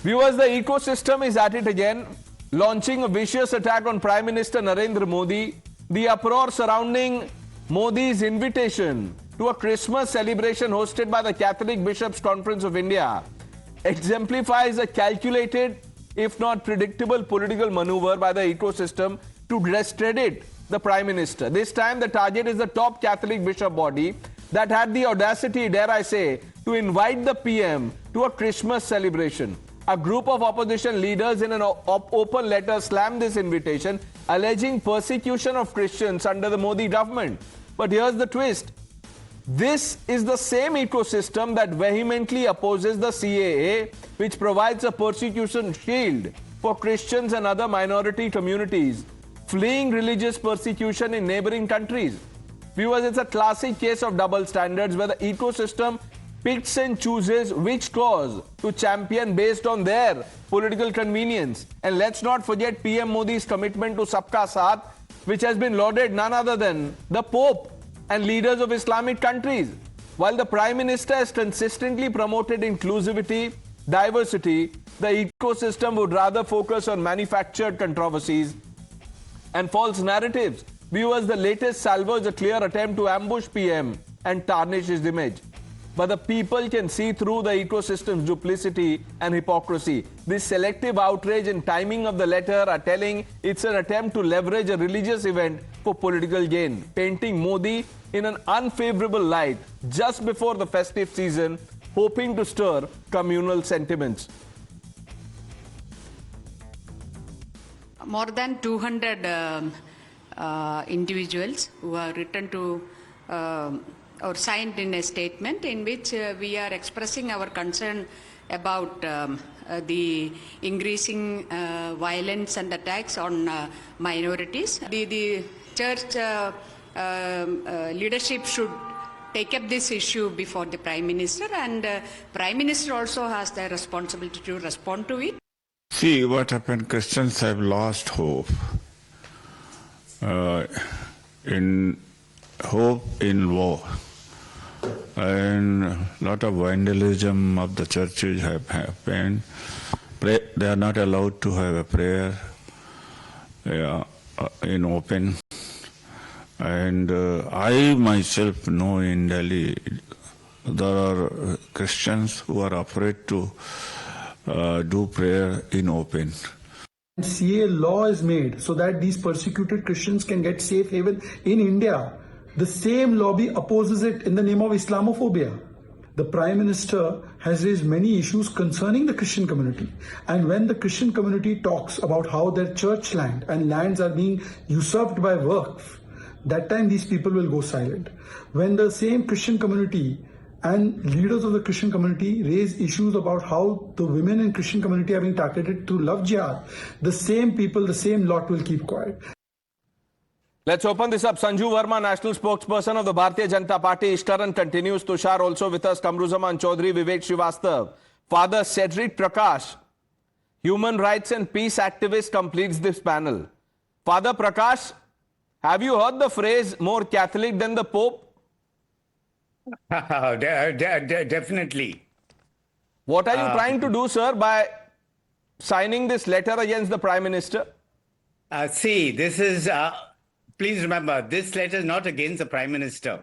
Viewers, the ecosystem is at it again, launching a vicious attack on Prime Minister Narendra Modi. The uproar surrounding Modi's invitation to a Christmas celebration hosted by the Catholic Bishops' Conference of India exemplifies a calculated, if not predictable, political maneuver by the ecosystem to discredit the Prime Minister. This time, the target is the top Catholic bishop body that had the audacity, dare I say, to invite the PM to a Christmas celebration. A group of opposition leaders in an open letter slammed this invitation, alleging persecution of Christians under the Modi government. But here's the twist. This is the same ecosystem that vehemently opposes the CAA, which provides a persecution shield for Christians and other minority communities fleeing religious persecution in neighboring countries. Viewers, it's a classic case of double standards where the ecosystem picks and chooses which cause to champion based on their political convenience. And let's not forget PM Modi's commitment to Sabka Saath, which has been lauded none other than the Pope and leaders of Islamic countries. While the Prime Minister has consistently promoted inclusivity, diversity, the ecosystem would rather focus on manufactured controversies and false narratives. Viewers, the latest salvo is a clear attempt to ambush PM and tarnish his image. But the people can see through the ecosystem's duplicity and hypocrisy. This selective outrage and timing of the letter are telling it's an attempt to leverage a religious event for political gain, painting Modi in an unfavorable light just before the festive season, hoping to stir communal sentiments. More than 200 individuals who are written to or signed in a statement in which we are expressing our concern about the increasing violence and attacks on minorities. The church leadership should take up this issue before the Prime Minister, and Prime Minister also has the responsibility to respond to it. See what happened, Christians have lost hope. In war. And a lot of vandalism of the churches have happened. They are not allowed to have a prayer in open. And I myself know in Delhi there are Christians who are afraid to do prayer in open. CA law is made so that these persecuted Christians can get safe haven in India. The same lobby opposes it in the name of Islamophobia. The Prime Minister has raised many issues concerning the Christian community. And when the Christian community talks about how their church land and lands are being usurped by Waqf, that time these people will go silent. When the same Christian community and leaders of the Christian community raise issues about how the women in Christian community are being targeted through love jihad, the same people, the same lot will keep quiet. Let's open this up. Sanju Verma, national spokesperson of the Bharatiya Janata Party. Ishtaran continues. Tushar also with us. Kamruzaman Chaudhary, Vivek Srivastav. Father Cedric Prakash, human rights and peace activist, completes this panel. Father Prakash, have you heard the phrase more Catholic than the Pope? Definitely. What are you trying to do, sir, by signing this letter against the Prime Minister? See, this is... please remember, this letter is not against the Prime Minister.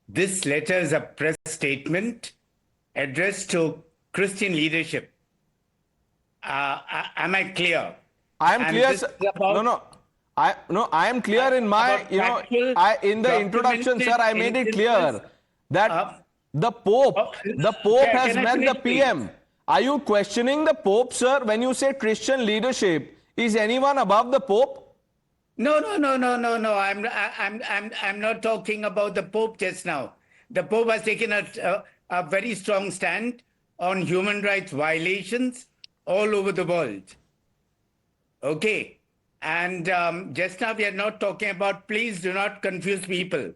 This letter is a press statement addressed to Christian leadership. Am I clear? I am clear. I am clear in my, in the introduction, sir, I made it clear that the Pope has met the PM. Are you questioning the Pope, sir, when you say Christian leadership? Is anyone above the Pope? No. I'm not talking about the Pope just now. The Pope has taken a very strong stand on human rights violations all over the world. Okay. And just now we are not talking about, please do not confuse people.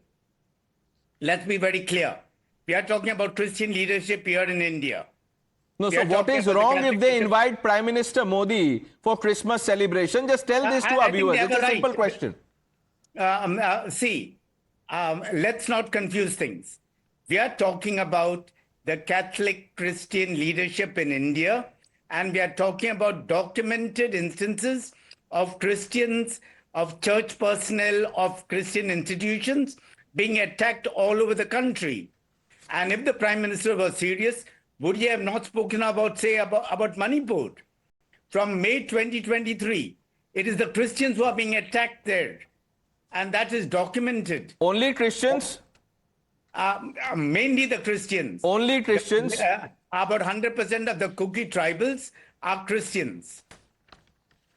Let's be very clear. We are talking about Christian leadership here in India. No, so what is wrong if they invite Prime Minister Modi for Christmas celebration? Just tell this to our viewers. It's a simple question. Let's not confuse things. We are talking about the Catholic Christian leadership in India and we are talking about documented instances of Christians, of church personnel, of Christian institutions being attacked all over the country. And if the Prime Minister was serious, would he have not spoken about, say, about Manipur? From May 2023, it is the Christians who are being attacked there. And that is documented. Only Christians? Mainly the Christians. Only Christians? About 100% of the Kuki tribals are Christians.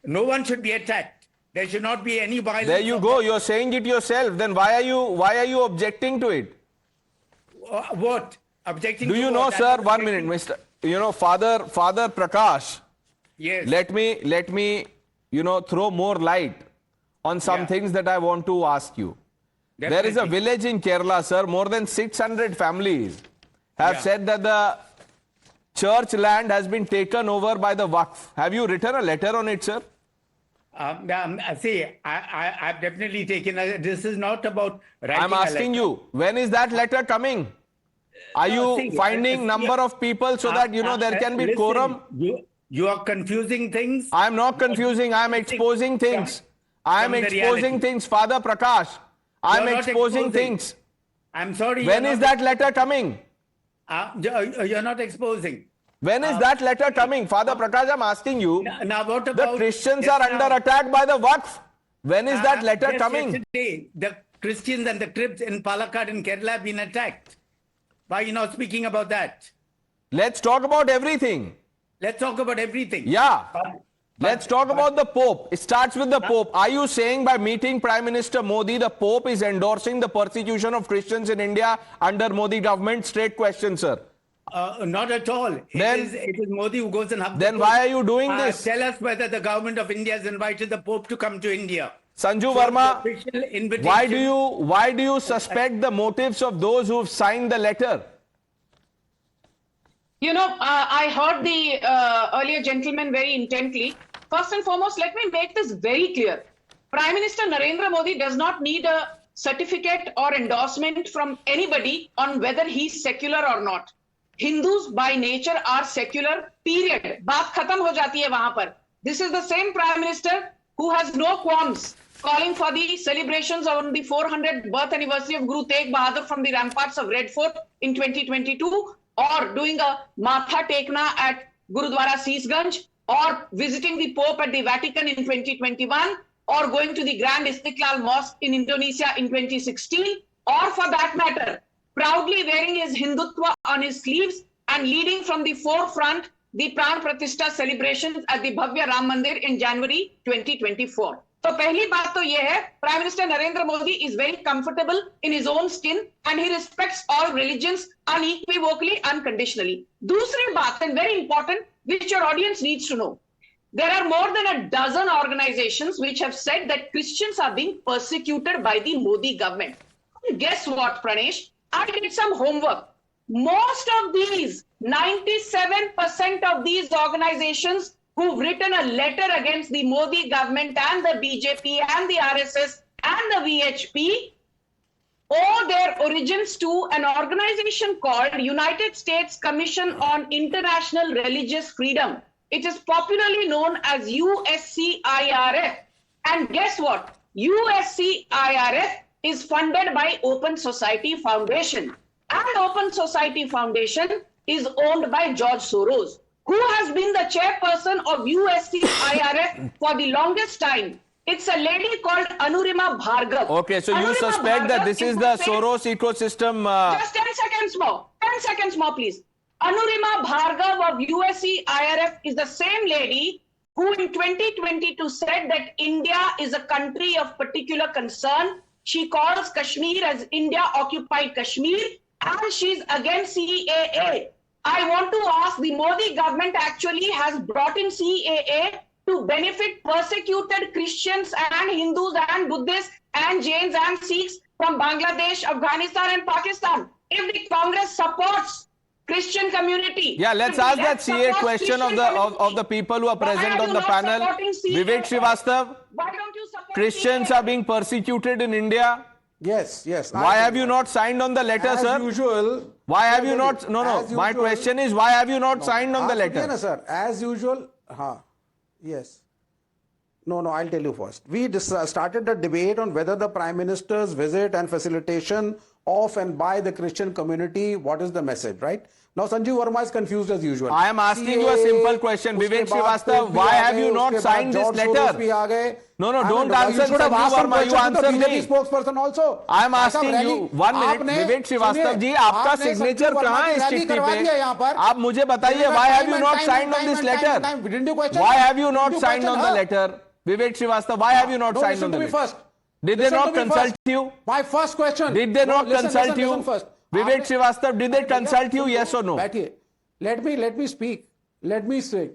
No one should be attacked. There should not be any violence. There you go. You're saying it yourself. Then why are you objecting to it? What? Objecting Do to you what? know, That sir, is one objecting- minute, Mr. Father Prakash, Yes. let me, throw more light on some Yeah. things that I want to ask you. There is a Definitely. village in Kerala, sir, more than 600 families have Yeah. said that the church land has been taken over by the Waqf. Have you written a letter on it, sir? See, I've definitely taken. This is not about writing. I'm asking you, when is that letter coming? Are you see, finding number of people so that, there can be listen, quorum? You are confusing things. I'm not confusing. I'm exposing things. I'm from the exposing reality. things, Father Prakash. I'm not exposing exposing. things. I'm sorry. When you're is not- that letter coming? You're not exposing. When is that letter coming? Father Prakash, I'm asking you. Now, what The about Christians just are under now- attack by the Waqf. When is that letter just coming? Yesterday, the Christians and the Crips in Palakkad in Kerala have been attacked. Why are you not speaking about that? Let's talk about everything. Let's talk about everything. Yeah. But- Let's talk about the Pope. It starts with the Pope. Are you saying by meeting Prime Minister Modi, the Pope is endorsing the persecution of Christians in India under Modi government? Straight question, sir. Not at all. Then- It is Modi who goes and hugs Then the why Pope. are you doing this? Tell us whether the government of India has invited the Pope to come to India. Sanju Show the Verma, official invitation. why do you suspect the motives of those who've signed the letter? I heard the earlier gentleman very intently. First and foremost, let me make this very clear. Prime Minister Narendra Modi does not need a certificate or endorsement from anybody on whether he's secular or not. Hindus by nature are secular, period. Baat khatam ho jati hai wahan par. This is the same Prime Minister who has no qualms calling for the celebrations on the 400th birth anniversary of Guru Tegh Bahadur from the ramparts of Red Fort in 2022, or doing a Matha Tekna at Gurudwara Seesganj, or visiting the Pope at the Vatican in 2021, or going to the Grand Istiklal Mosque in Indonesia in 2016, or for that matter, proudly wearing his Hindutva on his sleeves and leading from the forefront the Pran Pratishtha celebrations at the Bhavya Ram Mandir in January 2024. तो पहली बात तो ये है, Prime Minister Narendra Modi is very comfortable in his own skin and he respects all religions unequivocally, unconditionally. दूसरी बात, and very important, which your audience needs to know. There are more than a dozen organizations which have said that Christians are being persecuted by the Modi government. And guess what, Pranesh? I did some homework. Most of these, 97% of these organizations who've written a letter against the Modi government and the BJP and the RSS and the VHP owe their origins to an organization called United States Commission on International Religious Freedom. It is popularly known as USCIRF. And guess what? USCIRF is funded by Open Society Foundation. And Open Society Foundation is owned by George Soros, who has been the chairperson of USCIRF for the longest time. It's a lady called Anurima Bhargav. Okay, so you Anurima suspect that Bhargav this is the the same- Soros ecosystem. Just 10 seconds more. 10 seconds more, please. Anurima Bhargav of USCIRF is the same lady who in 2022 said that India is a country of particular concern. She calls Kashmir as India occupied Kashmir, and she's against CAA. I want to ask, the Modi government actually has brought in CAA to benefit persecuted Christians and Hindus and Buddhists and Jains and Sikhs from Bangladesh, Afghanistan and Pakistan. If the Congress supports Christian community. Yeah, let's ask that CA question of the people who are present on the panel. Vivek Srivastav, Why don't you support Christians CAA? are being persecuted in India. Yes, yes. Why have you not signed on the letter, As sir? usual, Why have you not? No. As My usual- question is, why have you not signed on the आप सुनिए letter? ना sir, as usual, हाँ, yes. No, I'll tell you first. We started a debate on whether the Prime Minister's visit and facilitation of and by the Christian community, what is the message, right? Now, Sanjeev Verma is confused as usual. I am asking you a simple question. Vivek Srivastava, why have you not signed this letter? No, don't answer Sanjeev Verma. You answer me. Spokesperson also. I am asking you 1 minute. Vivek Srivastava जी, आपका signature कहाँ है इस चिट्ठी पे? आप मुझे बताइए, why have you not signed on this letter? Why have you not signed on the letter? Vivek Srivastava, why have you not signed on the letter? Did they not consult you? My first question. Did they not consult you? Listen first. Vivek Srivastava, did they consult you, yes or no? Let me speak. Let me speak.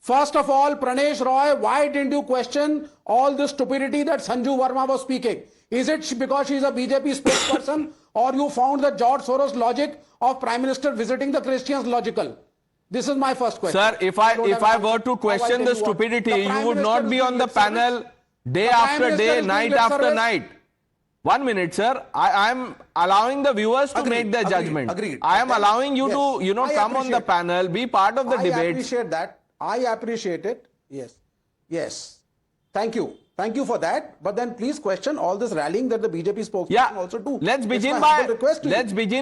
First of all, Pranesh Roy, why didn't you question all the stupidity that Sanju Verma was speaking? Is it because she is a BJP spokesperson, or you found the George Soros logic of Prime Minister visiting the Christians logical? This is my first question. Sir, if I were to question the stupidity, you would not be on the panel day after day, night after night. 1 minute, sir. I am allowing the viewers to make their judgment. Agreed. I am allowing you to, come on the panel, be part of the debate. I appreciate that. I appreciate it. Yes. Thank you. Thank you for that. But then please question all this rallying that the BJP spokesperson also do. Let's begin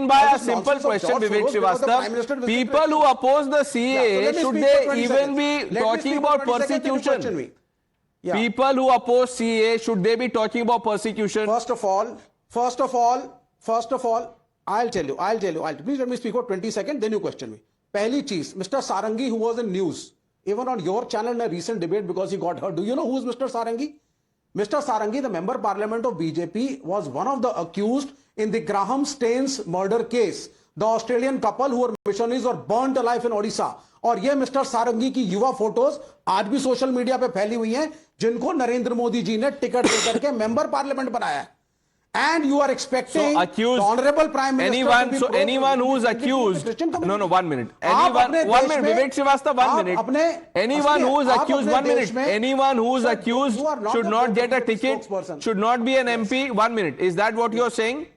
by a simple question, Vivek Srivastava. People who oppose the CAA, should they even be talking about persecution? People who oppose CAA, should they be talking about persecution? First of all, I'll tell you. Please let me speak for 20 seconds, then you question me. Pehli cheez, Mr. Sarangi, who was in news, even on your channel in a recent debate because he got hurt. Do you know who is Mr. Sarangi? Mr. Sarangi, the member parliament of BJP, was one of the accused in the Graham Staines murder case. The Australian couple who were missionaries were burnt alive in Odisha. और ये mister सारंगी की युवा photos आज भी social media पे फैली हुई हैं, जिनको नरेंद्र मोदी जी ने टिकट देकर के मेंबर पार्लियामेंट बनाया है. And you are expecting the honorable prime minister anyone who is accused, no, 1 minute. Vivek Srivastava, 1 minute. Anyone who is accused, 1 minute. Anyone who is accused should not get a ticket, should not be an MP. 1 minute. Is that what you are saying?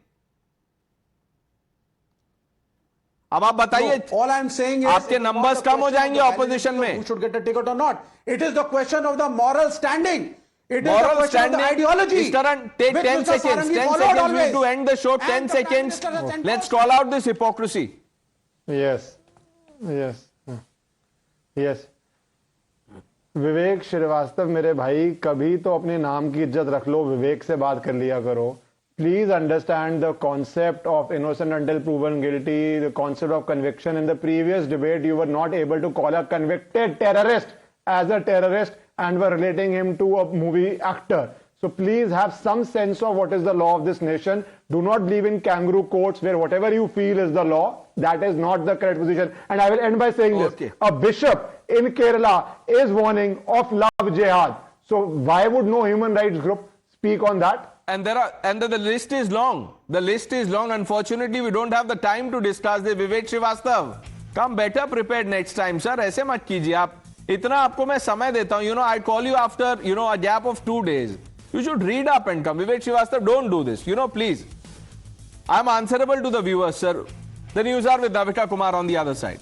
अब आप बताइए, all I'm saying is आपके numbers कम हो जाएंगे opposition में. Who should get a ticket or not? It is the question of the moral standing. It is the Moral question standing. of the ideology. Mr. Ran, take 10 seconds. 10 seconds. We need to end the show. 10 seconds. Let's call out this hypocrisy. Yes. विवेक श्रीवास्तव मेरे भाई, कभी तो अपने नाम की इज्जत रख लो, विवेक से बात कर लिया करो. Please understand the concept of innocent until proven guilty, the concept of conviction. In the previous debate, you were not able to call a convicted terrorist as a terrorist and were relating him to a movie actor. So please have some sense of what is the law of this nation. Do not believe in kangaroo courts where whatever you feel is the law. That is not the correct position. And I will end by saying this. A bishop in Kerala is warning of love jihad. So why would no human rights group speak on that? And the list is long. The list is long. Unfortunately, we don't have the time to discuss this. Vivek Srivastava, come better prepared next time, sir. ऐसे मत कीजिए आप. इतना आपको मैं समय देता हूँ. I call you after, a gap of 2 days. You should read up and come. Vivek Srivastava, don't do this. Please. I'm answerable to the viewers, sir. The news are with Navika Kumar on the other side.